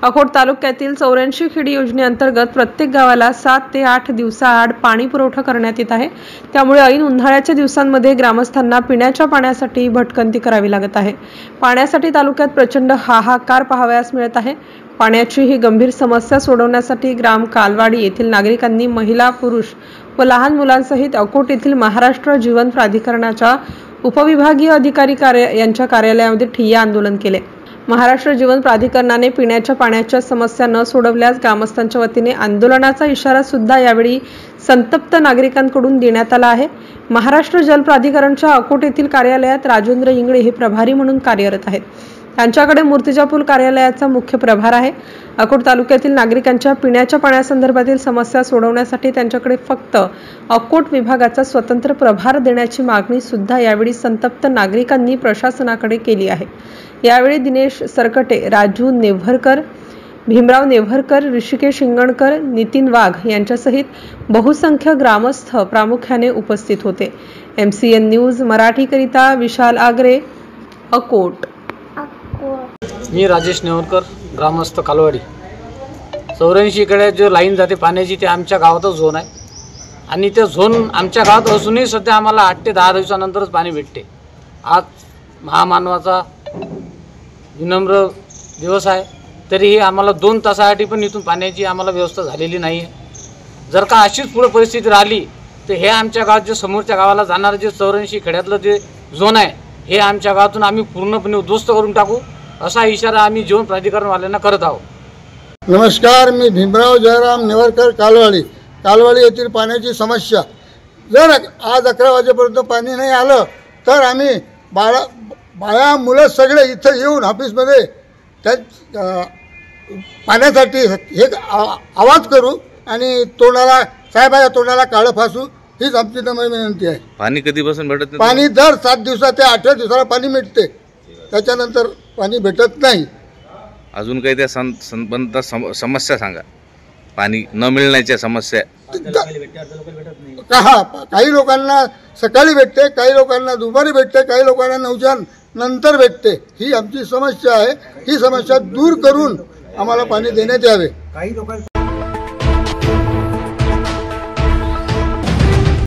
अकोट तालुक्यातील 84 खेडी योजनेअंतर्गत प्रत्येक गावाला 7 ते 8 दिवसाआड पाणी पुरवठा करण्यात येत आहे। त्यामुळे ऐन उन्हाळ्याच्या दिवसांमध्ये ग्रामस्थांना पिण्याच्या पाण्यासाठी भटकंती करावी लागत आहे। पाण्यासाठी तालुक्यात प्रचंड हाहाकार पाहावयास मिळत आहे। पाण्याची ही गंभीर समस्या सोडवण्यासाठी ग्राम कालवाडी येथील नागरिकांनी महिला, पुरुष व लहान मुलांसहित अकोट येथील महाराष्ट्र जीवन प्राधिकरणाच्या उपविभागीय अधिकारी यांच्या कार्यालयामध्ये ठिय्या आंदोलन केले। महाराष्ट्र जीवन प्राधिकरणाने पिण्याच्या पाण्याच्या समस्या न सोडवल्यास ग्रामस्थांच्या वतीने आंदोलनाचा इशारा सुद्धा यावेळी संतप्त नागरिकांकडून देण्यात आला आहे। महाराष्ट्र जल प्राधिकरणच्या अकोट येथील कार्यालयात राजेंद्र इंगळे हे प्रभारी म्हणून कार्यरत आहेत। त्यांच्याकडे मूर्तिजापूर कार्यालयाचा मुख्य प्रभार आहे। अकोट तालुक्यातील नागरिकांच्या पिण्याच्या पाण्यासंदर्भातील समस्या सोडवण्यासाठी त्यांच्याकडे फक्त अकोट विभागाचा स्वतंत्र प्रभार देण्याची मागणी सुद्धा यावेळी संतप्त नागरिकांनी प्रशासनाकडे केली आहे। यावेळी दिनेश सरकटे, राजू नेव्हरकर, भीमराव नेव्हरकर, ऋषिकेश शिंगणकर, नितीन वाघ यांच्यासहित बहुसंख्य ग्रामस्थ प्रामुख्याने उपस्थित होते। MCN न्यूज मराठीकरिता विशाल आगरे, अकोट। मी राजेश नेवरकर, ग्रामस्थ कालवाडी। 84 कडे जो लाईन जाते पाण्याची ते आमच्या गावातच झोन आहे आणि ते झोन आमच्या गावात असूनही सध्या आम्हाला 8 ते 10 दिवसानंतरच पाणी भेटते। आज महामानवाचा विनम्र दिवस आहे, तरीही आम्हाला 2 तासासाठी पण इथून पाण्याची आम्हाला व्यवस्था झालेली नाही आहे। जर का अशीच पुढे परिस्थिती राहिली तर हे आमच्या गावात जे समोरच्या गावाला जाणारे जे 84 खेड्यातलं जे झोन आहे हे आमच्या गावातून आम्ही पूर्णपणे उद्ध्वस्त करून टाकू असा इशारा आम्ही जीवन प्राधिकरणवाल्यांना करत आहोत। नमस्कार, मी भीमराव जयराम नेवरकर, कालवाडी येथील पाण्याची समस्या। जर आज 11 वाजेपर्यंत पाणी नाही आलं तर आम्ही बाया मुलं सगळे इथं येऊन ऑफिसमध्ये त्या पाण्यासाठी एक आवाज करू आणि साहेबाच्या तोंडाला काळं फासू, हीच आमची नम्र विनंती आहे। पाणी कधीपासून भेटत नाही? पाणी दर 7 दिवसात ते 8 दिवसाला पाणी मिळते, त्याच्यानंतर पाणी भेटत नाही। अजून काही त्या संबंध समस्या सांगा, पाणी न मिळण्याच्या समस्या। काही लोकांना सकाळी भेटते, काही लोकांना दुपारी भेटते, काही लोकांना 9च्या नंतर भेटते। ही आमची समस्या आहे। ही समस्या दूर करून आम्हाला पाणी देण्यात यावे।